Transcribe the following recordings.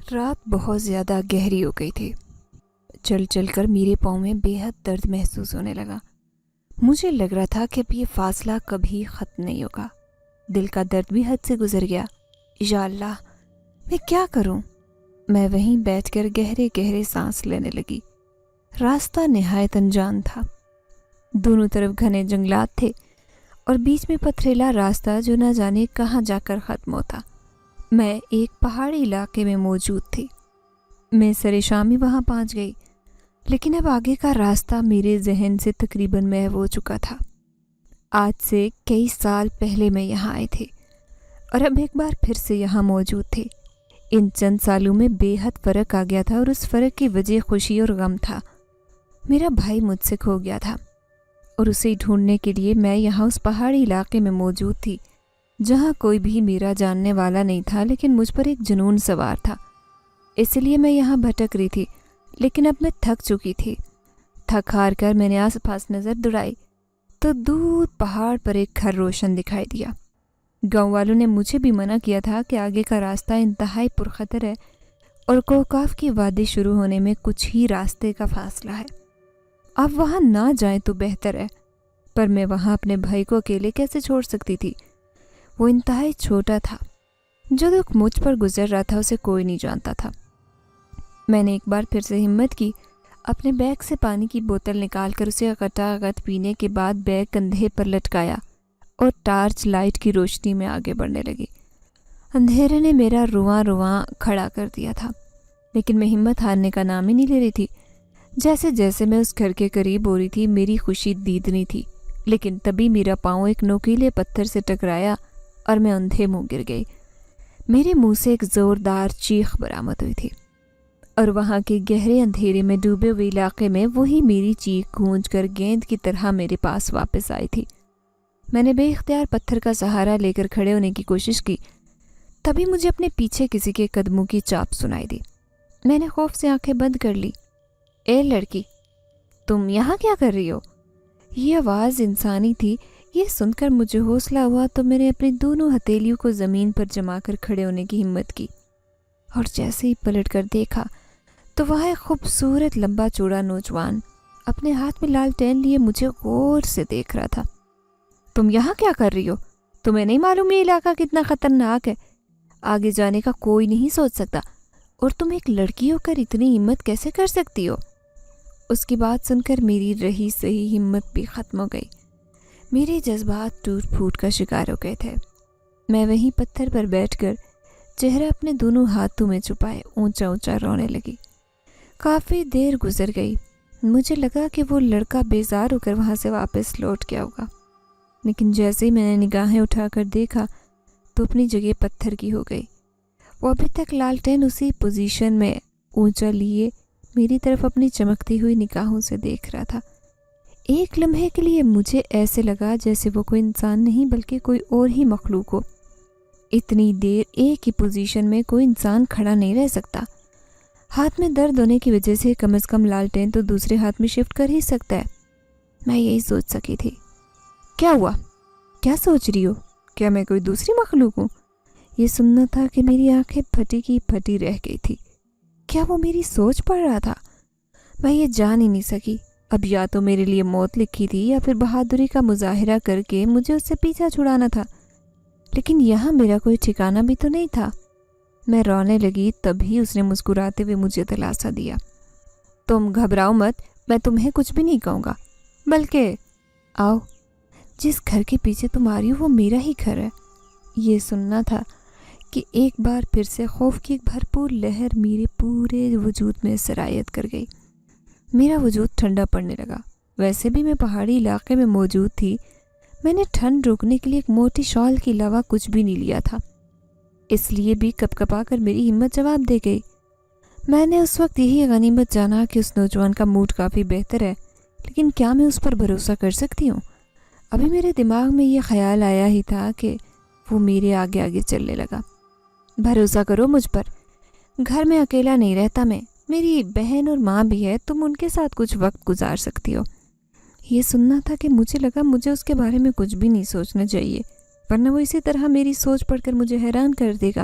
رات بہت زیادہ گہری ہو گئی تھی۔ چل چل کر میرے پاؤں میں بے حد درد محسوس ہونے لگا۔ مجھے لگ رہا تھا کہ اب یہ فاصلہ کبھی ختم نہیں ہوگا۔ دل کا درد بھی حد سے گزر گیا۔ یا اللہ، میں کیا کروں؟ میں وہیں بیٹھ کر گہرے گہرے سانس لینے لگی۔ راستہ نہایت انجان تھا۔ دونوں طرف گھنے جنگلات تھے اور بیچ میں پتھریلا راستہ جو نہ جانے کہاں جا کر ختم ہوتا۔ میں ایک پہاڑی علاقے میں موجود تھی۔ میں سر شامی وہاں پہنچ گئی، لیکن اب آگے کا راستہ میرے ذہن سے تقریباً محو ہو چکا تھا۔ آج سے کئی سال پہلے میں یہاں آئے تھے اور اب ایک بار پھر سے یہاں موجود تھے۔ ان چند سالوں میں بے حد فرق آ گیا تھا اور اس فرق کی وجہ خوشی اور غم تھا۔ میرا بھائی مجھ سے کھو گیا تھا اور اسے ڈھونڈنے کے لیے میں یہاں اس پہاڑی علاقے میں موجود تھی جہاں کوئی بھی میرا جاننے والا نہیں تھا، لیکن مجھ پر ایک جنون سوار تھا۔ اس لیے میں یہاں بھٹک رہی تھی، لیکن اب میں تھک چکی تھی۔ تھک ہار کر میں نے آس پاس نظر دوڑائی تو دور پہاڑ پر ایک گھر روشن دکھائی دیا۔ گاؤں والوں نے مجھے بھی منع کیا تھا کہ آگے کا راستہ انتہائی پرخطر ہے اور کوکاف کی وادی شروع ہونے میں کچھ ہی راستے کا فاصلہ ہے۔ آپ وہاں نہ جائیں تو بہتر ہے، پر میں وہاں اپنے بھائی کو اکیلے کیسے چھوڑ سکتی تھی؟ وہ انتہائی چھوٹا تھا۔ جو دکھ مجھ پر گزر رہا تھا اسے کوئی نہیں جانتا تھا۔ میں نے ایک بار پھر سے ہمت کی، اپنے بیگ سے پانی کی بوتل نکال کر اسے غٹاغٹ پینے کے بعد بیگ کندھے پر لٹکایا اور ٹارچ لائٹ کی روشنی میں آگے بڑھنے لگی۔ اندھیرے نے میرا رواں رواں کھڑا کر دیا تھا، لیکن میں ہمت ہارنے کا نام ہی نہیں لے رہی تھی۔ جیسے جیسے میں اس گھر کے قریب ہو رہی تھی میری خوشی دیدنی تھی، لیکن تبھی میرا پاؤں ایک نوکیلے پتھر سے ٹکرایا اور میں اندھے منہ گر گئی۔ میرے منہ سے ایک زوردار چیخ برآمد ہوئی تھی اور وہاں کے گہرے اندھیرے میں ڈوبے ہوئے علاقے میں وہی میری چیخ گونج کر گیند کی طرح میرے پاس واپس آئی تھی۔ میں نے بے اختیار پتھر کا سہارا لے کر کھڑے ہونے کی کوشش کی، تبھی مجھے اپنے پیچھے کسی کے قدموں کی چاپ سنائی دی۔ میں نے خوف سے آنکھیں بند کر لی۔ اے لڑکی، تم یہاں کیا کر رہی ہو؟ یہ آواز انسانی تھی۔ یہ سن کر مجھے حوصلہ ہوا تو میں نے اپنی دونوں ہتھیلیوں کو زمین پر جما کر کھڑے ہونے کی ہمت کی، اور جیسے ہی پلٹ کر دیکھا تو وہاں ایک خوبصورت لمبا چوڑا نوجوان اپنے ہاتھ میں لالٹین لیے مجھے غور سے دیکھ رہا تھا۔ تم یہاں کیا کر رہی ہو؟ تمہیں نہیں معلوم یہ علاقہ کتنا خطرناک ہے؟ آگے جانے کا کوئی نہیں سوچ سکتا، اور تم ایک لڑکی ہو کر اتنی ہمت کیسے کر سکتی ہو؟ اس کی بات سن کر میری رہی سہی ہمت بھی ختم ہو گئی۔ میرے جذبات ٹوٹ پھوٹ کا شکار ہو گئے تھے۔ میں وہیں پتھر پر بیٹھ کر چہرہ اپنے دونوں ہاتھوں میں چھپائے اونچا اونچا رونے لگی۔ کافی دیر گزر گئی۔ مجھے لگا کہ وہ لڑکا بیزار ہو کر وہاں سے واپس لوٹ گیا ہوگا، لیکن جیسے ہی میں نے نگاہیں اٹھا کر دیکھا تو اپنی جگہ پتھر کی ہو گئی۔ وہ ابھی تک لالٹین اسی پوزیشن میں اونچا لیے میری طرف اپنی چمکتی ہوئی نگاہوں سے دیکھ رہا تھا۔ ایک لمحے کے لیے مجھے ایسے لگا جیسے وہ کوئی انسان نہیں بلکہ کوئی اور ہی مخلوق ہو۔ اتنی دیر ایک ہی پوزیشن میں کوئی انسان کھڑا نہیں رہ سکتا۔ ہاتھ میں درد ہونے کی وجہ سے کم از کم لالٹین تو دوسرے ہاتھ میں شفٹ کر ہی سکتا ہے۔ میں یہی سوچ سکی تھی۔ کیا ہوا؟ کیا سوچ رہی ہو؟ کیا میں کوئی دوسری مخلوق ہوں؟ یہ سننا تھا کہ میری آنکھیں پھٹی کی پھٹی رہ گئی تھی۔ کیا وہ میری سوچ پڑھ رہا تھا؟ میں یہ جان ہی نہیں سکی۔ اب یا تو میرے لیے موت لکھی تھی یا پھر بہادری کا مظاہرہ کر کے مجھے اس سے پیچھا چھڑانا تھا، لیکن یہاں میرا کوئی ٹھکانہ بھی تو نہیں تھا۔ میں رونے لگی، تبھی اس نے مسکراتے ہوئے مجھے دلاسا دیا۔ تم گھبراؤ مت، میں تمہیں کچھ بھی نہیں کہوں گا، بلکہ آؤ، جس گھر کے پیچھے تم آ رہی ہو وہ میرا ہی گھر ہے۔ یہ سننا تھا کہ ایک بار پھر سے خوف کی ایک بھرپور لہر میرے پورے وجود میں سرایت کر گئی۔ میرا وجود ٹھنڈا پڑنے لگا۔ ویسے بھی میں پہاڑی علاقے میں موجود تھی۔ میں نے ٹھنڈ روکنے کے لیے ایک موٹی شال کے علاوہ کچھ بھی نہیں لیا تھا، اس لیے بھی کپ کپا کر میری ہمت جواب دے گئی۔ میں نے اس وقت یہی غنیمت جانا کہ اس نوجوان کا موڈ کافی بہتر ہے، لیکن کیا میں اس پر بھروسہ کر سکتی ہوں؟ ابھی میرے دماغ میں یہ خیال آیا ہی تھا کہ وہ میرے آگے آگے چلنے لگا۔ بھروسہ کرو مجھ پر، گھر میں اکیلا نہیں رہتا میں، میری بہن اور ماں بھی ہے، تم ان کے ساتھ کچھ وقت گزار سکتی ہو۔ یہ سننا تھا کہ مجھے لگا مجھے اس کے بارے میں کچھ بھی نہیں سوچنا چاہیے، ورنہ وہ اسی طرح میری سوچ پڑھ کر مجھے حیران کر دے گا۔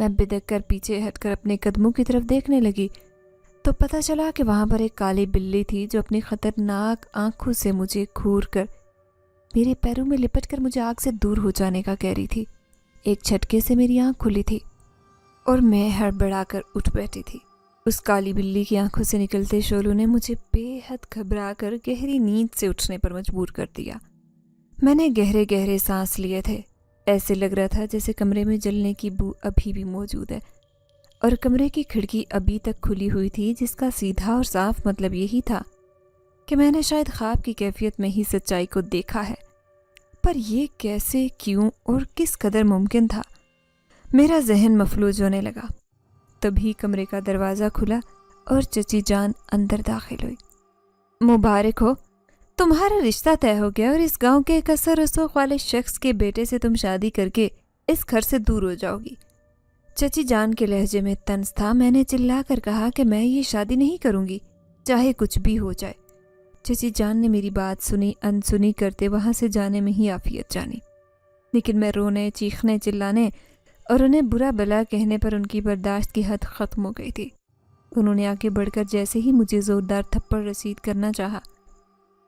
میں بدک کر پیچھے ہٹ کر اپنے قدموں کی طرف دیکھنے لگی تو پتہ چلا کہ وہاں پر ایک کالی بلی تھی جو اپنی خطرناک آنکھوں سے مجھے گھور کر میرے پیروں میں لپٹ کر مجھے آگ سے دور ہو جانے کا کہہ رہی تھی۔ ایک جھٹکے سے میری آنکھ کھلی تھی اور میں ہڑبڑا کر اٹھ بیٹھی تھی۔ اس کالی بلی کی آنکھوں سے نکلتے شعلوں نے مجھے بے حد گھبرا کر گہری نیند سے اٹھنے پر مجبور کر دیا۔ میں نے گہرے گہرے سانس لیے تھے، ایسے لگ رہا تھا جیسے کمرے میں جلنے کی بو ابھی بھی موجود ہے اور کمرے کی کھڑکی ابھی تک کھلی ہوئی تھی، جس کا سیدھا اور صاف مطلب یہی تھا کہ میں نے شاید خواب کی کیفیت میں ہی سچائی کو دیکھا ہے۔ پر یہ کیسے، کیوں اور کس قدر ممکن تھا؟ میرا ذہن مفلوج ہونے لگا۔ تبھی کمرے کا دروازہ کھلا اور چچی جان اندر داخل ہوئی۔ مبارک ہو، تمہارا رشتہ طے ہو گیا اور اس گاؤں کے ایک اثر رسوخ والے شخص کے بیٹے سے تم شادی کر کے اس گھر سے دور ہو جاؤ گی۔ چچی جان کے لہجے میں طنز تھا۔ میں نے چلا کر کہا کہ میں یہ شادی نہیں کروں گی، چاہے کچھ بھی ہو جائے۔ چچی جان نے میری بات سنی، انسنی کرتے وہاں سے جانے میں ہی عافیت جانی، لیکن میں رونے، چیخنے، چلانے اور انہیں برا بلا کہنے پر ان کی برداشت کی حد ختم ہو گئی تھی۔ انہوں نے آگے بڑھ کر جیسے ہی مجھے زوردار تھپڑ رسید کرنا چاہا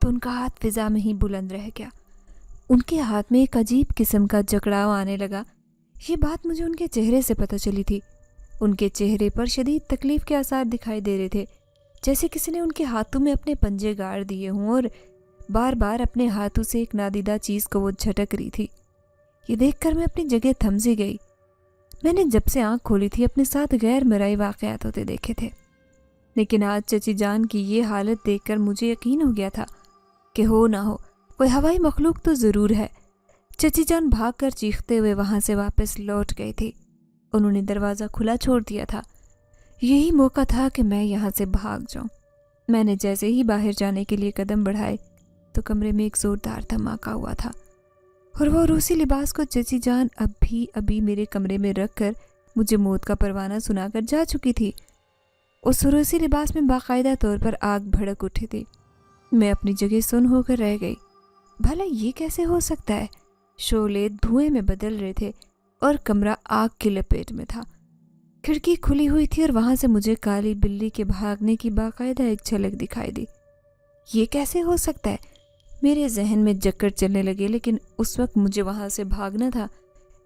تو ان کا ہاتھ فضا میں ہی بلند رہ گیا۔ ان کے ہاتھ میں ایک عجیب قسم کا جکڑاؤ آنے لگا۔ یہ بات مجھے ان کے چہرے سے پتہ چلی تھی۔ ان کے چہرے پر شدید تکلیف کے آثار دکھائی دے رہے تھے، جیسے کسی نے ان کے ہاتھوں میں اپنے پنجے گاڑ دیے ہوں اور بار بار اپنے ہاتھوں سے ایک نادیدہ چیز کو وہ جھٹک رہی تھی۔ یہ دیکھ کر میں اپنی جگہ تھم سی گئی۔ میں نے جب سے آنکھ کھولی تھی اپنے ساتھ غیر مرئی واقعات ہوتے دیکھے تھے، لیکن آج چچی جان کی یہ حالت دیکھ کر مجھے یقین ہو گیا تھا کہ ہو نہ ہو کوئی ہوائی مخلوق تو ضرور ہے۔ چچی جان بھاگ کر چیختے ہوئے وہاں سے واپس لوٹ گئی تھی۔ انہوں نے دروازہ کھلا چھوڑ دیا تھا۔ یہی موقع تھا کہ میں یہاں سے بھاگ جاؤں۔ میں نے جیسے ہی باہر جانے کے لیے قدم بڑھائے تو کمرے میں ایک زوردار دھماکہ ہوا تھا اور وہ روسی لباس کو چچی جان ابھی میرے کمرے میں رکھ کر مجھے موت کا پروانہ سنا کر جا چکی تھی۔ اس روسی لباس میں باقاعدہ طور پر آگ بھڑک اٹھی تھی۔ میں اپنی جگہ سن ہو کر رہ گئی۔ بھلا یہ کیسے ہو سکتا ہے؟ شعلے دھوئیں میں بدل رہے تھے اور کمرہ آگ کی لپیٹ میں تھا۔ کھڑکی کھلی ہوئی تھی اور وہاں سے مجھے کالی بلی کے بھاگنے کی باقاعدہ ایک جھلک دکھائی دی۔ یہ کیسے ہو سکتا ہے؟ میرے ذہن میں چکر چلنے لگے، لیکن اس وقت مجھے وہاں سے بھاگنا تھا،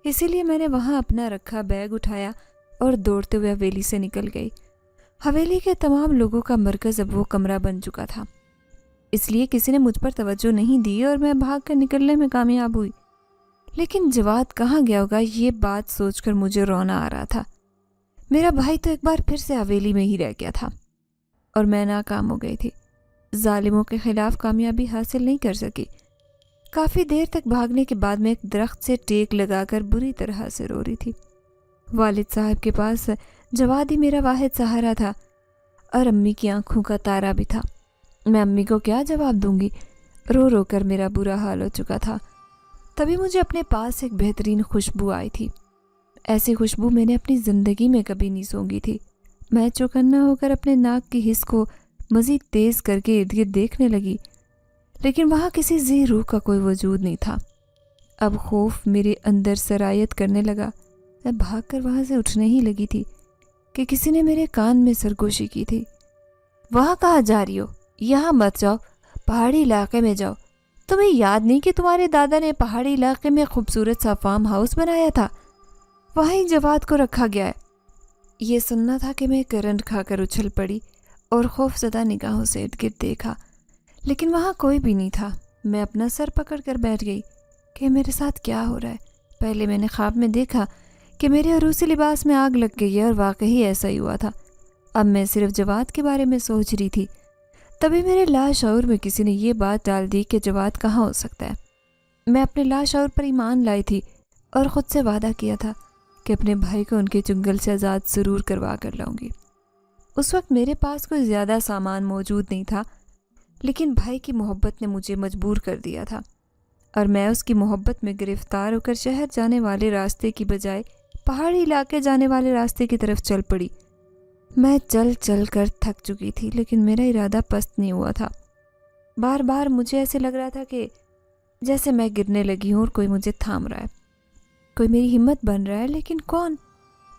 اسی لیے میں نے وہاں اپنا رکھا بیگ اٹھایا اور دوڑتے ہوئے حویلی سے نکل گئی۔ حویلی کے تمام لوگوں کا مرکز اب وہ کمرہ بن چکا تھا، اس لیے کسی نے مجھ پر توجہ نہیں دی اور میں بھاگ کر نکلنے میں کامیاب ہوئی۔ لیکن جواد کہاں گیا ہوگا، یہ بات سوچ کر مجھے رونا آ رہا تھا۔ میرا بھائی تو ایک بار پھر سے حویلی میں ہی رہ گیا تھا اور میں ناکام ہو گئی تھی۔ ظالموں کے خلاف کامیابی حاصل نہیں کر سکی۔ کافی دیر تک بھاگنے کے بعد میں ایک درخت سے ٹیک لگا کر بری طرح سے رو رہی تھی۔ والد صاحب کے پاس جواد ہی میرا واحد سہارا تھا اور امی کی آنکھوں کا تارا بھی تھا۔ میں امی کو کیا جواب دوں گی؟ رو رو کر میرا برا حال ہو چکا تھا۔ تبھی مجھے اپنے پاس ایک بہترین خوشبو آئی تھی۔ ایسی خوشبو میں نے اپنی زندگی میں کبھی نہیں سونگھی تھی۔ میں چوکنا ہو کر اپنے ناک کی حس کو مزید تیز کر کے ارد گرد دیکھنے لگی، لیکن وہاں کسی ذی روح کا کوئی وجود نہیں تھا۔ اب خوف میرے اندر سرایت کرنے لگا۔ میں بھاگ کر وہاں سے اٹھنے ہی لگی تھی کہ کسی نے میرے کان میں سرگوشی کی تھی۔ وہاں کہاں جا رہی ہو؟ یہاں مت جاؤ، پہاڑی علاقے میں جاؤ۔ تمہیں یاد نہیں کہ تمہارے دادا نے پہاڑی علاقے میں خوبصورت سا فارم ہاؤس بنایا تھا؟ وہیں جواد کو رکھا گیا ہے۔ یہ سننا تھا کہ میں کرنٹ کھا کر اچھل پڑی اور خوف زدہ نگاہوں سے ارد گرد دیکھا، لیکن وہاں کوئی بھی نہیں تھا۔ میں اپنا سر پکڑ کر بیٹھ گئی کہ میرے ساتھ کیا ہو رہا ہے۔ پہلے میں نے خواب میں دیکھا کہ میرے عروسی لباس میں آگ لگ گئی ہے اور واقعی ایسا ہی ہوا تھا۔ اب میں صرف جواد کے بارے میں سوچ رہی تھی۔ تبھی میرے لاشعور میں کسی نے یہ بات ڈال دی کہ جواد کہاں ہو سکتا ہے۔ میں اپنے لاشعور پر ایمان لائی تھی اور خود سے وعدہ کیا تھا کہ اپنے بھائی کو ان کے چنگل سے آزاد ضرور کروا کر لاؤں گی۔ اس وقت میرے پاس کوئی زیادہ سامان موجود نہیں تھا، لیکن بھائی کی محبت نے مجھے مجبور کر دیا تھا اور میں اس کی محبت میں گرفتار ہو کر شہر جانے والے راستے کی بجائے پہاڑی علاقے جانے والے راستے کی طرف چل پڑی۔ میں چل چل کر تھک چکی تھی، لیکن میرا ارادہ پست نہیں ہوا تھا۔ بار بار مجھے ایسے لگ رہا تھا کہ جیسے میں گرنے لگی ہوں اور کوئی مجھے تھام رہا ہے، کوئی میری ہمت بن رہا ہے، لیکن کون؟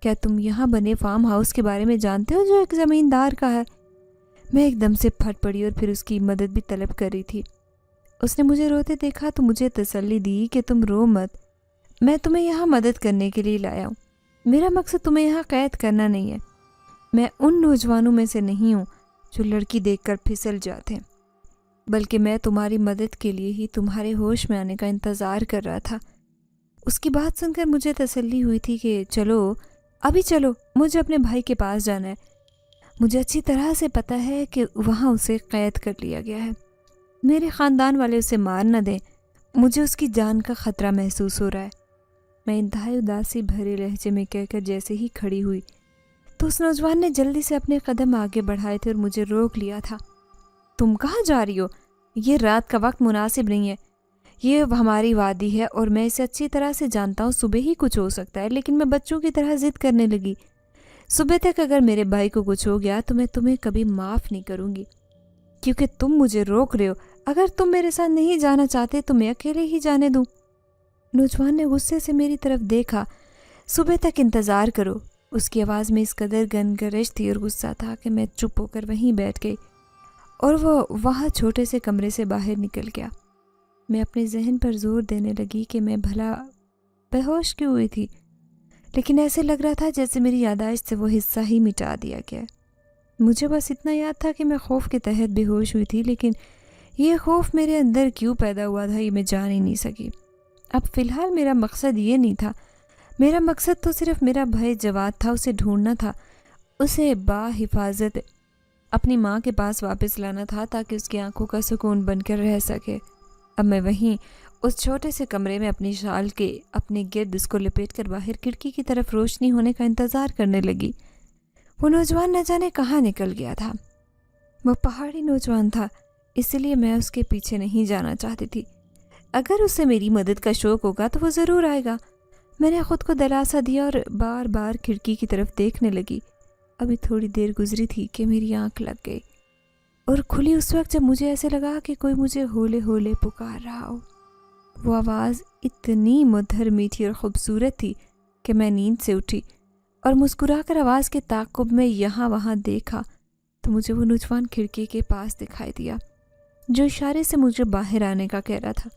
کیا تم یہاں بنے فارم ہاؤس کے بارے میں جانتے ہو جو ایک زمیندار کا ہے؟ میں ایک دم سے پھٹ پڑی اور پھر اس کی مدد بھی طلب کر رہی تھی۔ اس نے مجھے روتے دیکھا تو مجھے تسلی دی کہ تم رو مت، میں تمہیں یہاں مدد کرنے کے لیے لایا ہوں۔ میرا مقصد تمہیں یہاں قید کرنا نہیں ہے۔ میں ان نوجوانوں میں سے نہیں ہوں جو لڑکی دیکھ کر پھسل جاتے ہیں، بلکہ میں تمہاری مدد کے لیے ہی تمہارے ہوش میں آنے کا انتظار کر رہا تھا۔ اس کی بات سن کر مجھے تسلی ہوئی تھی کہ چلو ابھی چلو، مجھے اپنے بھائی کے پاس جانا ہے۔ مجھے اچھی طرح سے پتہ ہے کہ وہاں اسے قید کر لیا گیا ہے۔ میرے خاندان والے اسے مار نہ دیں، مجھے اس کی جان کا خطرہ محسوس ہو رہا ہے۔ میں انتہائی اداسی بھرے لہجے میں کہہ کر جیسے ہی کھڑی ہوئی تو اس نوجوان نے جلدی سے اپنے قدم آگے بڑھائے تھے اور مجھے روک لیا تھا۔ تم کہاں جا رہی ہو؟ یہ رات کا وقت مناسب نہیں ہے، یہ ہماری وادی ہے اور میں اسے اچھی طرح سے جانتا ہوں، صبح ہی کچھ ہو سکتا ہے۔ لیکن میں بچوں کی طرح ضد کرنے لگی، صبح تک اگر میرے بھائی کو کچھ ہو گیا تو میں تمہیں کبھی معاف نہیں کروں گی، کیونکہ تم مجھے روک رہے ہو۔ اگر تم میرے ساتھ نہیں جانا چاہتے تو میں اکیلے ہی جانے دوں۔ نوجوان نے غصے سے میری طرف دیکھا۔ صبح تک انتظار کرو۔ اس کی آواز میں اس قدر گنگرج تھی اور غصہ تھا کہ میں چپ ہو کر وہیں بیٹھ گئی اور وہ وہاں چھوٹے سے کمرے سے باہر نکل گیا۔ میں اپنے ذہن پر زور دینے لگی کہ میں بھلا بے ہوش کیوں ہوئی تھی، لیکن ایسے لگ رہا تھا جیسے میری یادداشت سے وہ حصہ ہی مٹا دیا گیا۔ مجھے بس اتنا یاد تھا کہ میں خوف کے تحت بے ہوش ہوئی تھی، لیکن یہ خوف میرے اندر کیوں پیدا ہوا تھا یہ میں جان ہی نہیں سکی۔ اب فی الحال میرا مقصد یہ نہیں تھا، میرا مقصد تو صرف میرا بھائی جواد تھا، اسے ڈھونڈنا تھا، اسے حفاظت اپنی ماں کے پاس واپس لانا تھا تاکہ اس کی آنکھوں کا سکون بن کر رہ سکے۔ اب میں وہیں اس چھوٹے سے کمرے میں اپنی شال کے اپنے گرد اس کو لپیٹ کر باہر کھڑکی کی طرف روشنی ہونے کا انتظار کرنے لگی۔ وہ نوجوان نہ جانے کہاں نکل گیا تھا۔ وہ پہاڑی نوجوان تھا، اس لیے میں اس کے پیچھے نہیں جانا چاہتی تھی۔ اگر اسے میری مدد کا شوق ہوگا تو وہ ضرور آئے گا۔ میں نے خود کو دلاسا دیا اور بار بار کھڑکی کی طرف دیکھنے لگی۔ ابھی تھوڑی دیر گزری تھی کہ میری آنکھ لگ گئی اور کھلی اس وقت جب مجھے ایسے لگا کہ کوئی مجھے ہولے ہولے پکار رہا ہو۔ وہ آواز اتنی مدھر میٹھی اور خوبصورت تھی کہ میں نیند سے اٹھی اور مسکرا کر آواز کے تعاقب میں یہاں وہاں دیکھا تو مجھے وہ نوجوان کھڑکی کے پاس دکھائی دیا جو اشارے سے مجھے باہر آنے کا کہہ رہا تھا۔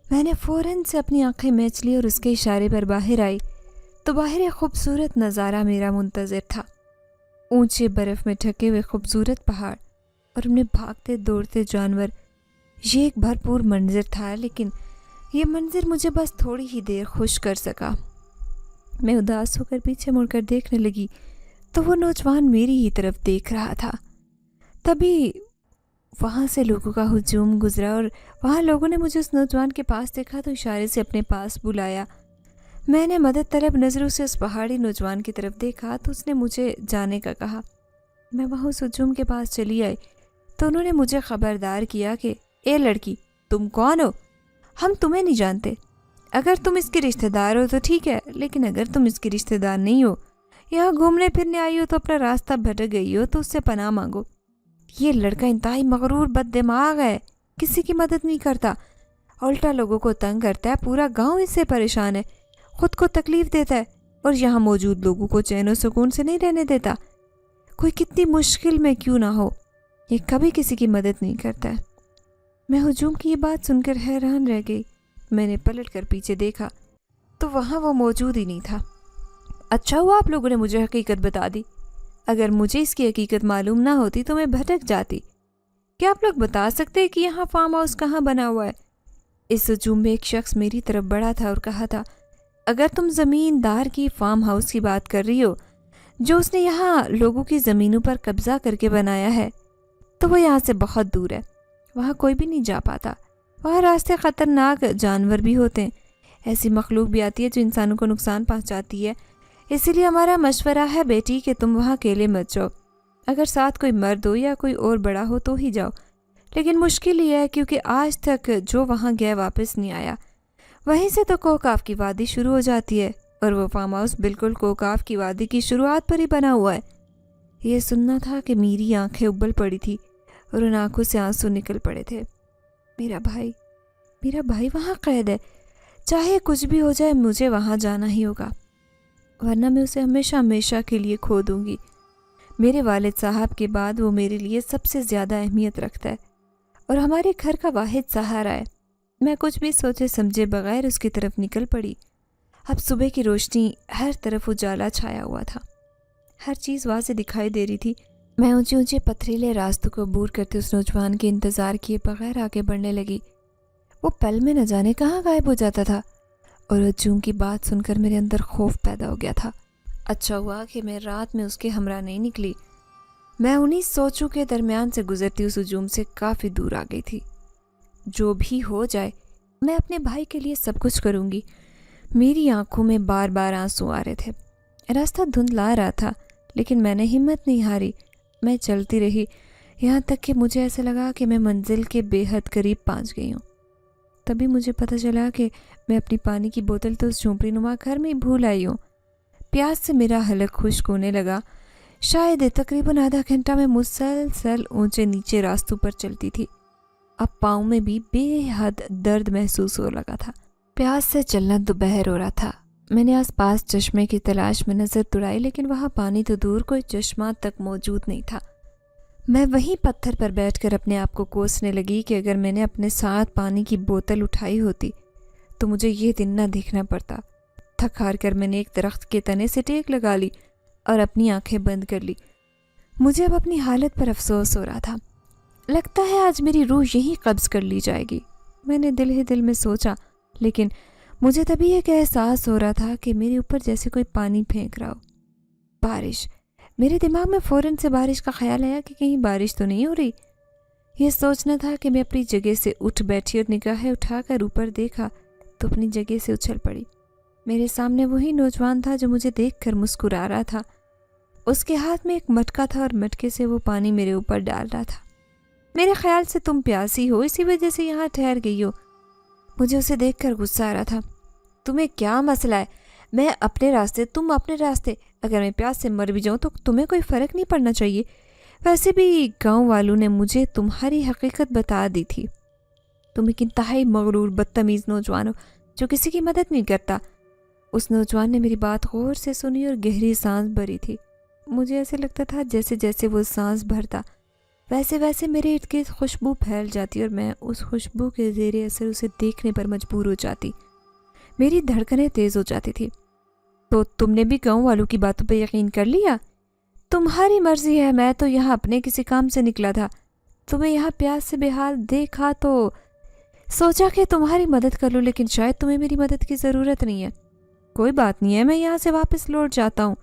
میں نے فوراً سے اپنی آنکھیں میچ لی اور اس کے اشارے پر باہر آئی تو باہر ایک خوبصورت نظارہ میرا منتظر تھا۔ اونچے برف میں ڈھکے ہوئے خوبصورت پہاڑ اور انہیں بھاگتے دوڑتے جانور، یہ ایک بھرپور منظر تھا، لیکن یہ منظر مجھے بس تھوڑی ہی دیر خوش کر سکا۔ میں اداس ہو کر پیچھے مڑ کر دیکھنے لگی تو وہ نوجوان میری ہی طرف دیکھ رہا تھا۔ تبھی وہاں سے لوگوں کا ہجوم گزرا اور وہاں لوگوں نے مجھے اس نوجوان کے پاس دیکھا تو اشارے سے اپنے پاس بلایا۔ میں نے مدد طلب نظروں سے اس پہاڑی نوجوان کی طرف دیکھا تو اس نے مجھے جانے کا کہا۔ میں وہاں اس ہجوم کے پاس چلی آئی تو انہوں نے مجھے خبردار کیا کہ اے لڑکی، تم کون ہو؟ ہم تمہیں نہیں جانتے۔ اگر تم اس کے رشتہ دار ہو تو ٹھیک ہے، لیکن اگر تم اس کے رشتہ دار نہیں ہو، یہاں گھومنے پھرنے آئی ہو تو اپنا راستہ بھٹک گئی ہو تو اس سے پناہ مانگو۔ یہ لڑکا انتہائی مغرور بد دماغ ہے، کسی کی مدد نہیں کرتا، الٹا لوگوں کو تنگ کرتا ہے، پورا گاؤں اس سے پریشان ہے، خود کو تکلیف دیتا ہے اور یہاں موجود لوگوں کو چین و سکون سے نہیں رہنے دیتا۔ کوئی کتنی مشکل میں کیوں نہ ہو، یہ کبھی کسی کی مدد نہیں کرتا ہے۔ میں ہجوم کی یہ بات سن کر حیران رہ گئی۔ میں نے پلٹ کر پیچھے دیکھا تو وہاں وہ موجود ہی نہیں تھا۔ اچھا ہوا آپ لوگوں نے مجھے حقیقت بتا دی، اگر مجھے اس کی حقیقت معلوم نہ ہوتی تو میں بھٹک جاتی۔ کیا آپ لوگ بتا سکتے کہ یہاں فارم ہاؤس کہاں بنا ہوا ہے؟ اس ہجوم میں ایک شخص میری طرف بڑھا تھا اور کہا تھا، اگر تم زمیندار کی فارم ہاؤس کی بات کر رہی ہو جو اس نے یہاں لوگوں کی زمینوں پر قبضہ کر کے بنایا ہے تو وہ یہاں سے بہت دور ہے، وہاں کوئی بھی نہیں جا پاتا، وہاں راستے خطرناک جانور بھی ہوتے ہیں، ایسی مخلوق بھی آتی ہے جو انسانوں کو نقصان پہنچاتی ہے، اسی لیے ہمارا مشورہ ہے بیٹی کہ تم وہاں اکیلے مت جاؤ، اگر ساتھ کوئی مرد ہو یا کوئی اور بڑا ہو تو ہی جاؤ، لیکن مشکل یہ ہے کیونکہ آج تک جو وہاں گیا واپس نہیں آیا۔ وہیں سے تو کوکاف کی وادی شروع ہو جاتی ہے اور وہ فارم ہاؤس بالکل کوکاف کی وادی کی شروعات پر ہی بنا ہوا ہے۔ یہ سننا تھا کہ میری آنکھیں ابل پڑی تھی اور ان آنکھوں سے آنسو نکل پڑے تھے۔ میرا بھائی وہاں قید ہے، چاہے کچھ بھی ہو جائے مجھے وہاں جانا ہی ہوگا۔ ورنہ میں اسے ہمیشہ ہمیشہ کے لیے کھو دوں گی۔ میرے والد صاحب کے بعد وہ میرے لیے سب سے زیادہ اہمیت رکھتا ہے اور ہمارے گھر کا واحد سہارا ہے۔ میں کچھ بھی سوچے سمجھے بغیر اس کی طرف نکل پڑی۔ اب صبح کی روشنی ہر طرف اجالا چھایا ہوا تھا، ہر چیز واضح دکھائی دے رہی تھی۔ میں اونچے اونچے پتھریلے راستوں کو عبور کرتے اس نوجوان کے انتظار کیے بغیر آگے بڑھنے لگی۔ وہ پل میں نہ جانے کہاں غائب ہو جاتا تھا، اور ہجوم کی بات سن کر میرے اندر خوف پیدا ہو گیا تھا۔ اچھا ہوا کہ میں رات میں اس کے ہمراہ نہیں نکلی۔ میں انہی سوچوں کے درمیان سے گزرتی اس ہجوم سے کافی دور آ گئی تھی۔ جو بھی ہو جائے میں اپنے بھائی کے لیے سب کچھ کروں گی۔ میری آنکھوں میں بار بار آنسو آ رہے تھے۔ راستہ دھندلا رہا تھا لیکن میں نے ہمت نہیں ہاری۔ میں چلتی رہی یہاں تک کہ مجھے ایسا لگا کہ میں منزل کے بے حد قریب پہنچ گئی ہوں۔ تبھی مجھے پتہ چلا کہ میں اپنی پانی کی بوتل تو اس جھونپڑی نما گھر میں ہی بھول آئی ہوں۔ پیاس سے میرا حلق خشک ہونے لگا۔ شاید تقریباً آدھا گھنٹہ میں مسلسل اونچے نیچے راستوں پر چلتی تھی۔ اب پاؤں میں بھی بے حد درد محسوس ہو لگا تھا۔ پیاس سے چلنا دوپہر ہو رہا تھا۔ میں نے آس پاس چشمے کی تلاش میں نظر دوڑائی لیکن وہاں پانی تو دور کوئی چشمہ تک موجود نہیں تھا۔ میں وہیں پتھر پر بیٹھ کر اپنے آپ کو کوسنے لگی کہ اگر میں نے اپنے ساتھ پانی کی بوتل اٹھائی ہوتی تو مجھے یہ دن نہ دیکھنا پڑتا۔ تھک ہار کر میں نے ایک درخت کے تنے سے ٹیک لگا لی اور اپنی آنکھیں بند کر لی۔ مجھے اب اپنی حالت پر افسوس ہو رہا تھا۔ لگتا ہے آج میری روح یہیں قبض کر لی جائے گی، میں نے دل ہی دل میں سوچا، لیکن مجھے تبھی ایک احساس ہو رہا تھا کہ میرے اوپر جیسے کوئی پانی پھینک رہا ہو۔ بارش۔ میرے دماغ میں فوراً سے بارش کا خیال آیا کہ کہیں بارش تو نہیں ہو رہی۔ یہ سوچنا تھا کہ میں اپنی جگہ سے اٹھ بیٹھی اور نگاہیں اٹھا کر اوپر دیکھا تو اپنی جگہ سے اچھل پڑی۔ میرے سامنے وہی نوجوان تھا جو مجھے دیکھ کر مسکرا رہا تھا۔ اس کے ہاتھ میں ایک مٹکا تھا اور مٹکے سے وہ پانی میرے اوپر ڈال رہا تھا۔ میرے خیال سے تم پیاسی ہو، اسی وجہ سے یہاں ٹھہر گئی ہو۔ مجھے اسے دیکھ کر غصہ آ رہا تھا۔ تمہیں کیا مسئلہ ہے؟ میں اپنے راستے، تم اپنے راستے۔ اگر میں پیاس سے مر بھی جاؤں تو تمہیں کوئی فرق نہیں پڑنا چاہیے۔ ویسے بھی گاؤں والوں نے مجھے تمہاری حقیقت بتا دی تھی۔ تم ایک انتہائی مغرور بدتمیز نوجوان ہو جو کسی کی مدد نہیں کرتا۔ اس نوجوان نے میری بات غور سے سنی اور گہری سانس بھری تھی۔ مجھے ایسے لگتا تھا جیسے جیسے وہ سانس بھرتا ویسے ویسے میرے ارد گرد خوشبو پھیل جاتی اور میں اس خوشبو کے زیر اثر اسے دیکھنے پر مجبور ہو جاتی۔ میری دھڑکنیں تیز ہو جاتی تھی۔ تو تم نے بھی گاؤں والوں کی باتوں پہ یقین کر لیا؟ تمہاری مرضی ہے، میں تو یہاں اپنے کسی کام سے نکلا تھا۔ تمہیں یہاں پیاس سے بے حال دیکھا تو سوچا کہ تمہاری مدد کر لوں، لیکن شاید تمہیں میری مدد کی ضرورت نہیں ہے۔ کوئی بات نہیں ہے، میں یہاں سے واپس لوٹ جاتا ہوں۔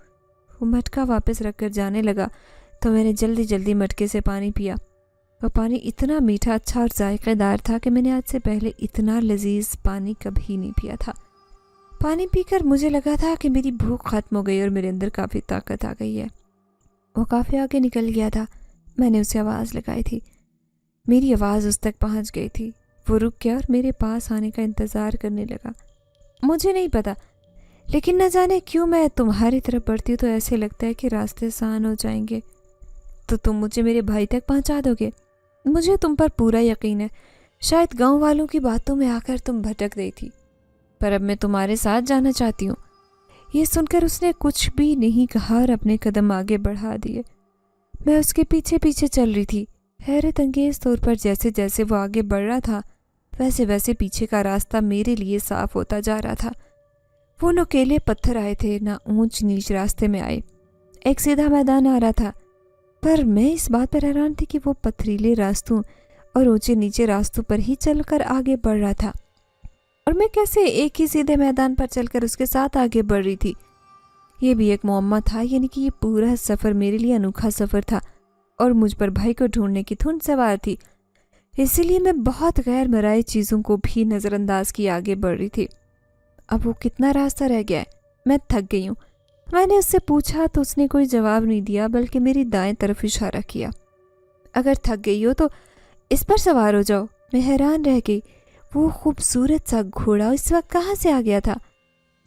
وہ مٹکا واپس رکھ کر جانے لگا تو میں نے جلدی جلدی مٹکے سے پانی پیا۔ وہ پانی اتنا میٹھا، اچھا اور ذائقہ دار تھا کہ میں نے آج سے پہلے اتنا لذیذ پانی کبھی نہیں پیا تھا۔ پانی پی کر مجھے لگا تھا کہ میری بھوک ختم ہو گئی اور میرے اندر کافی طاقت آ گئی ہے۔ وہ کافی آگے نکل گیا تھا۔ میں نے اسے آواز لگائی تھی، میری آواز اس تک پہنچ گئی تھی۔ وہ رک گیا اور میرے پاس آنے کا انتظار کرنے لگا۔ مجھے نہیں پتا، لیکن نہ جانے کیوں میں تمہاری طرف بڑھتی ہوں تو ایسے لگتا ہے کہ راستے آسان ہو جائیں گے۔ تو تم مجھے میرے بھائی تک پہنچا دو گے؟ مجھے تم پر پورا یقین ہے۔ شاید گاؤں والوں کی باتوں میں آ کر تم بھٹک گئی تھی، پر اب میں تمہارے ساتھ جانا چاہتی ہوں۔ یہ سن کر اس نے کچھ بھی نہیں کہا اور اپنے قدم آگے بڑھا دیے۔ میں اس کے پیچھے پیچھے چل رہی تھی۔ حیرت انگیز طور پر جیسے جیسے وہ آگے بڑھ رہا تھا ویسے ویسے پیچھے کا راستہ میرے لیے صاف ہوتا جا رہا تھا۔ وہ نوکیلے پتھر آئے تھے، نہ اونچ نیچ راستے میں آئے، ایک سیدھا میدان آ رہا تھا۔ پر میں اس بات پر حیران تھی کہ وہ پتھریلے راستوں اور اونچے نیچے راستوں پر ہی چل کر آگے بڑھ رہا تھا، اور میں کیسے ایک ہی سیدھے میدان پر چل کر اس کے ساتھ آگے بڑھ رہی تھی؟ یہ بھی ایک معمہ تھا، یعنی کہ یہ پورا سفر میرے لیے انوکھا سفر تھا اور مجھ پر بھائی کو ڈھونڈنے کی دھن سوار تھی۔ اسی لیے میں بہت غیر مرئی چیزوں کو بھی نظر انداز کی آگے بڑھ رہی تھی۔ اب وہ کتنا راستہ رہ گیا ہے؟ میں تھک گئی ہوں۔ میں نے اس سے پوچھا تو اس نے کوئی جواب نہیں دیا بلکہ میری دائیں طرف اشارہ کیا۔ اگر تھک گئی ہو تو اس پر سوار ہو جاؤ۔ میں حیران رہ گئی، وہ خوبصورت سا گھوڑا اس وقت کہاں سے آ گیا تھا،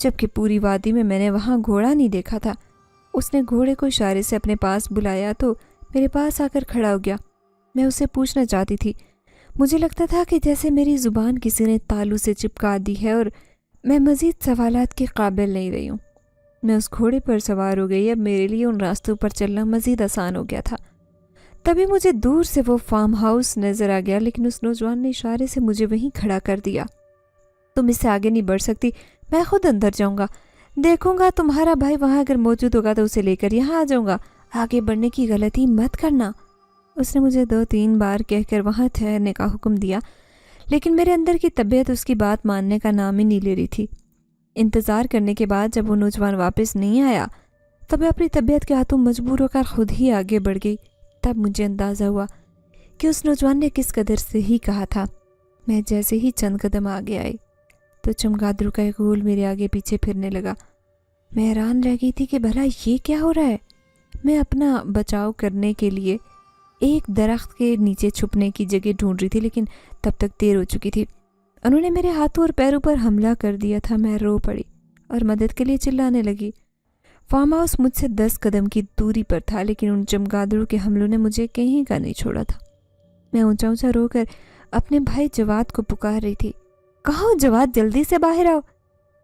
جبکہ پوری وادی میں نے وہاں گھوڑا نہیں دیکھا تھا۔ اس نے گھوڑے کو اشارے سے اپنے پاس بلایا تو میرے پاس آ کر کھڑا ہو گیا۔ میں اسے پوچھنا چاہتی تھی، مجھے لگتا تھا کہ جیسے میری زبان کسی نے تالو سے چپکا دی ہے اور میں مزید سوالات کے قابل نہیں رہی ہوں۔ میں اس گھوڑے پر سوار ہو گئی۔ اب میرے لیے ان راستوں پر چلنا مزید آسان ہو گیا تھا۔ تبھی مجھے دور سے وہ فارم ہاؤس نظر آ گیا، لیکن اس نوجوان نے اشارے سے مجھے وہیں کھڑا کر دیا۔ تم اس سے آگے نہیں بڑھ سکتی، میں خود اندر جاؤں گا، دیکھوں گا تمہارا بھائی وہاں اگر موجود ہوگا تو اسے لے کر یہاں آ جاؤں گا، آگے بڑھنے کی غلطی مت کرنا۔ اس نے مجھے 2-3 بار کہہ کر وہاں ٹھہرنے کا حکم دیا، لیکن میرے اندر کی طبیعت اس کی بات ماننے کا نام ہی نہیں لے رہی تھی۔ انتظار کرنے کے بعد جب وہ نوجوان واپس نہیں آیا تب میں اپنی طبیعت کے ہاتھوں مجبور ہو کر خود ہی آگے بڑھ گئی۔ تب مجھے اندازہ ہوا کہ اس نوجوان نے کس قدر صحیح کہا تھا۔ میں جیسے ہی چند قدم آگے آئی تو چمگادڑوں کا ایک غول میرے آگے پیچھے پھرنے لگا۔ میں حیران رہ گئی تھی کہ بھلا یہ کیا ہو رہا ہے۔ میں اپنا بچاؤ کرنے کے لیے ایک درخت کے نیچے چھپنے کی جگہ ڈھونڈ رہی تھی، لیکن تب تک دیر ہو چکی تھی۔ انہوں نے میرے ہاتھوں اور پیروں پر حملہ کر دیا تھا۔ میں رو پڑی اور مدد کے لیے چلانے لگی۔ فارم ہاؤس مجھ سے 10 قدم کی دوری پر تھا، لیکن ان چمگادڑوں کے حملوں نے مجھے کہیں کا نہیں چھوڑا تھا۔ میں اونچا اونچا رو کر اپنے بھائی جواد کو پکار رہی تھی۔ کہاں ہو جواد، جلدی سے باہر آؤ،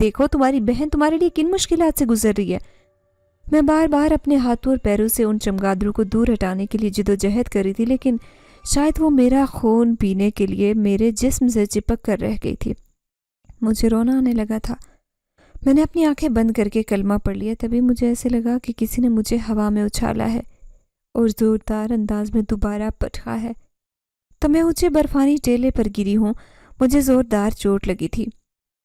دیکھو تمہاری بہن تمہارے لیے کن مشکلات سے گزر رہی ہے۔ میں بار بار اپنے ہاتھوں اور پیروں سے ان چمگادڑوں کو دور ہٹانے کے لیے جدوجہد کر رہی تھی، لیکن شاید وہ میرا خون پینے کے لیے میرے جسم سے چپک کر رہ گئی تھی۔ مجھے رونا آنے لگا تھا۔ میں نے اپنی آنکھیں بند کر کے کلمہ پڑھ لیا۔ تبھی مجھے ایسے لگا کہ کسی نے مجھے ہوا میں اچھالا ہے اور زوردار انداز میں دوبارہ پٹکا ہے۔ تو میں اونچے برفانی ٹیلے پر گری ہوں۔ مجھے زوردار چوٹ لگی تھی۔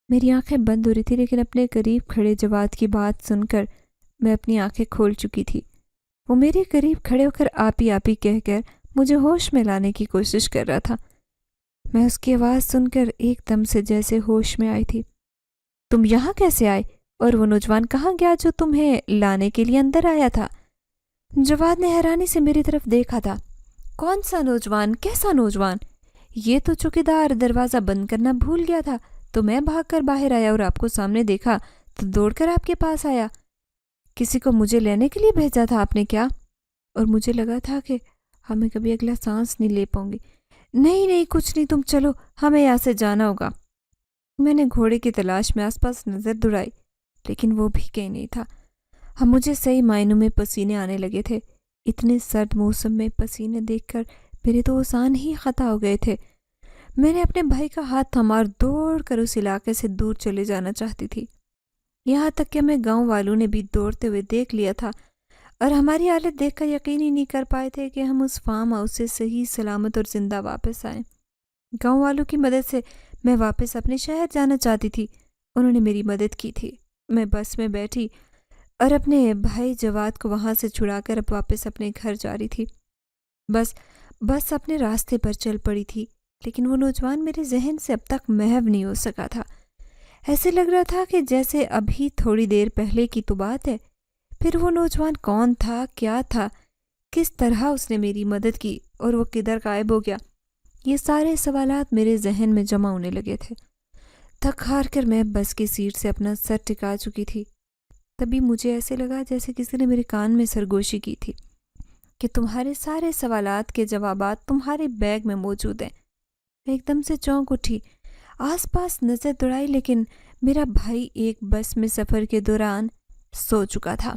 میری آنکھیں بند ہو رہی تھی، لیکن اپنے قریب کھڑے جواد کی بات سن کر میں اپنی آنکھیں کھول چکی تھی۔ وہ میرے قریب کھڑے ہو کر آپی آپی کہہ کر مجھے ہوش میں لانے کی کوشش کر رہا تھا۔ میں اس کی آواز سن کر ایک دم سے جیسے ہوش میں آئی تھی۔ تم یہاں کیسے آئے؟ اور وہ نوجوان کہاں گیا جو تمہیں لانے کے لیے اندر آیا تھا؟ جواد نے حیرانی سے میری طرف دیکھا تھا۔ کون سا نوجوان؟ کیسا نوجوان؟ یہ تو چوکیدار دروازہ بند کرنا بھول گیا تھا، تو میں بھاگ کر باہر آیا اور آپ کو سامنے دیکھا تو دوڑ کر آپ کے پاس آیا۔ کسی کو مجھے لینے کے لیے بھیجا تھا آپ نے کیا؟ اور مجھے لگا تھا کہ ہمیں کبھی اگلا سانس نہیں لے پاؤں گی۔ نہیں کچھ نہیں، تم چلو، ہمیں یہاں سے جانا ہوگا۔ میں نے گھوڑے کی تلاش میں آس پاس نظر دوڑائی، لیکن وہ بھی کہیں نہیں تھا۔ ہم مجھے صحیح معنوں میں پسینے آنے لگے تھے۔ اتنے سرد موسم میں پسینے دیکھ کر میرے تو اوزان ہی خطا ہو گئے تھے۔ میں نے اپنے بھائی کا ہاتھ تھما اور دوڑ کر اس علاقے سے دور چلے جانا چاہتی تھی، یہاں تک کہ ہمیں گاؤں والوں نے بھی دوڑتے ہوئے دیکھ لیا تھا اور ہماری حالت دیکھ کر یقین ہی نہیں کر پائے تھے کہ ہم اس فارم ہاؤس سے صحیح سلامت اور زندہ واپس آئیں۔ گاؤں والوں کی مدد سے میں واپس اپنے شہر جانا چاہتی تھی۔ انہوں نے میری مدد کی تھی۔ میں بس میں بیٹھی اور اپنے بھائی جواد کو وہاں سے چھڑا کر اب واپس اپنے گھر جا رہی تھی۔ بس اپنے راستے پر چل پڑی تھی، لیکن وہ نوجوان میرے ذہن سے اب تک محو نہیں ہو سکا تھا۔ ایسے لگ رہا تھا کہ جیسے ابھی تھوڑی دیر پہلے کی تو بات ہے۔ پھر وہ نوجوان کون تھا، کیا تھا، کس طرح اس نے میری مدد کی اور وہ کدھر غائب ہو گیا؟ یہ سارے سوالات میرے ذہن میں جمع ہونے لگے تھے۔ تھک ہار کر میں بس کی سیٹ سے اپنا سر ٹکا چکی تھی۔ تبھی مجھے ایسے لگا جیسے کسی نے میرے کان میں سرگوشی کی تھی کہ تمہارے سارے سوالات کے جوابات تمہارے بیگ میں موجود ہیں۔ میں ایک دم سے چونک اٹھی، آس پاس نظر دوڑائی، لیکن میرا بھائی ایک بس میں سفر کے دوران سو چکا تھا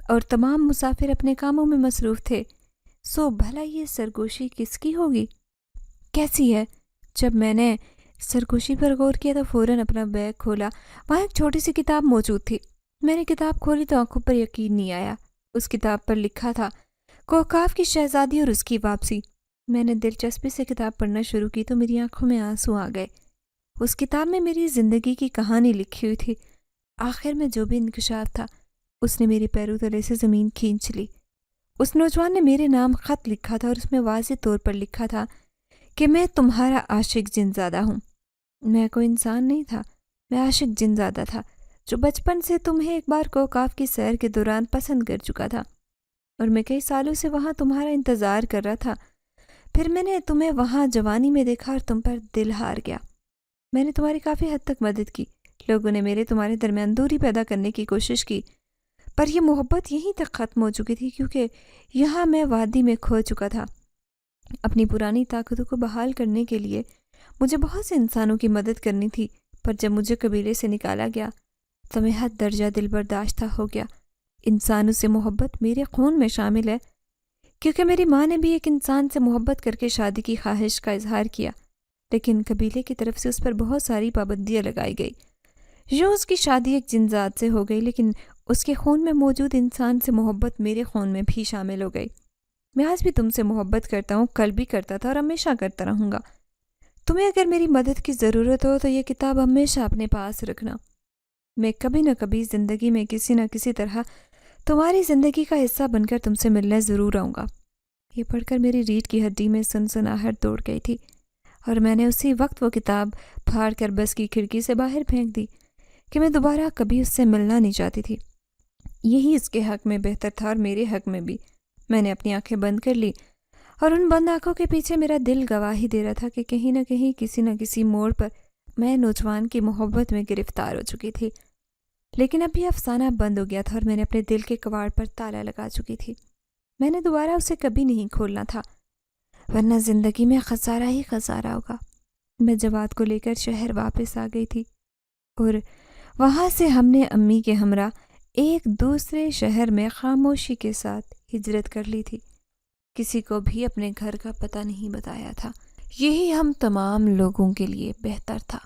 اور تمام مسافر اپنے کاموں میں مصروف تھے۔ سو بھلا یہ سرگوشی کس کی ہوگی؟ کیسی ہے؟ جب میں نے سرگوشی پر غور کیا تو فوراً اپنا بیگ کھولا۔ وہاں ایک چھوٹی سی کتاب موجود تھی۔ میں نے کتاب کھولی تو آنکھوں پر یقین نہیں آیا۔ اس کتاب پر لکھا تھا کوکاف کی شہزادی اور اس کی واپسی۔ میں نے دلچسپی سے کتاب پڑھنا شروع کی تو میری آنکھوں میں آنسو آ گئے۔ اس کتاب میں میری زندگی کی کہانی لکھی ہوئی تھی۔ آخر میں جو بھی انکشاف تھا اس نے میرے پیروں تلے سے زمین کھینچ لی۔ اس نوجوان نے میرے نام خط لکھا تھا اور اس میں واضح طور پر لکھا تھا کہ میں تمہارا عاشق جن زادہ ہوں۔ میں کوئی انسان نہیں تھا، میں عاشق جن زادہ تھا جو بچپن سے تمہیں ایک بار کوکاف کی سیر کے دوران پسند کر چکا تھا اور میں کئی سالوں سے وہاں تمہارا انتظار کر رہا تھا۔ پھر میں نے تمہیں وہاں جوانی میں دیکھا اور تم پر دل ہار گیا۔ میں نے تمہاری کافی حد تک مدد کی۔ لوگوں نے میرے تمہارے درمیان دوری پیدا کرنے کی کوشش کی، پر یہ محبت یہیں تک ختم ہو چکی تھی کیونکہ یہاں میں وادی میں کھو چکا تھا۔ اپنی پرانی طاقتوں کو بحال کرنے کے لیے مجھے بہت سے انسانوں کی مدد کرنی تھی، پر جب مجھے قبیلے سے نکالا گیا تو میں حد درجہ دل برداشتہ ہو گیا۔ انسانوں سے محبت میرے خون میں شامل ہے، کیونکہ میری ماں نے بھی ایک انسان سے محبت کر کے شادی کی خواہش کا اظہار کیا، لیکن قبیلے کی طرف سے اس پر بہت ساری پابندیاں لگائی گئی۔ یوں اس کی شادی ایک جن ذات سے ہو گئی، لیکن اس کے خون میں موجود انسان سے محبت میرے خون میں بھی شامل ہو گئی۔ میں آج بھی تم سے محبت کرتا ہوں، کل بھی کرتا تھا اور ہمیشہ کرتا رہوں گا۔ تمہیں اگر میری مدد کی ضرورت ہو تو یہ کتاب ہمیشہ اپنے پاس رکھنا۔ میں کبھی نہ کبھی زندگی میں کسی نہ کسی طرح تمہاری زندگی کا حصہ بن کر تم سے ملنے ضرور آؤں گا۔ یہ پڑھ کر میری ریڑھ کی ہڈی میں سنسناہٹ دوڑ گئی تھی اور میں نے اسی وقت وہ کتاب پھاڑ کر بس کی کھڑکی سے باہر پھینک دی کہ میں دوبارہ کبھی اس سے ملنا نہیں چاہتی تھی۔ یہی اس کے حق میں بہتر تھا اور میرے حق میں بھی۔ میں نے اپنی آنکھیں بند کر لی اور ان بند آنکھوں کے پیچھے میرا دل گواہی دے رہا تھا کہ کہیں نہ کہیں کسی نہ کسی موڑ پر میں نوجوان کی محبت میں گرفتار ہو چکی تھی، لیکن اب یہ افسانہ بند ہو گیا تھا اور میں نے اپنے دل کے کواڑ پر تالا لگا چکی تھی۔ میں نے دوبارہ اسے کبھی نہیں کھولنا تھا، ورنہ زندگی میں خسارہ ہی خسارہ ہوگا۔ میں جواد کو لے کر شہر واپس آ گئی تھی اور وہاں سے ہم نے امی کے ہمراہ ایک دوسرے شہر میں خاموشی کے ساتھ ہجرت کر لی تھی۔ کسی کو بھی اپنے گھر کا پتہ نہیں بتایا تھا۔ یہی ہم تمام لوگوں کے لیے بہتر تھا۔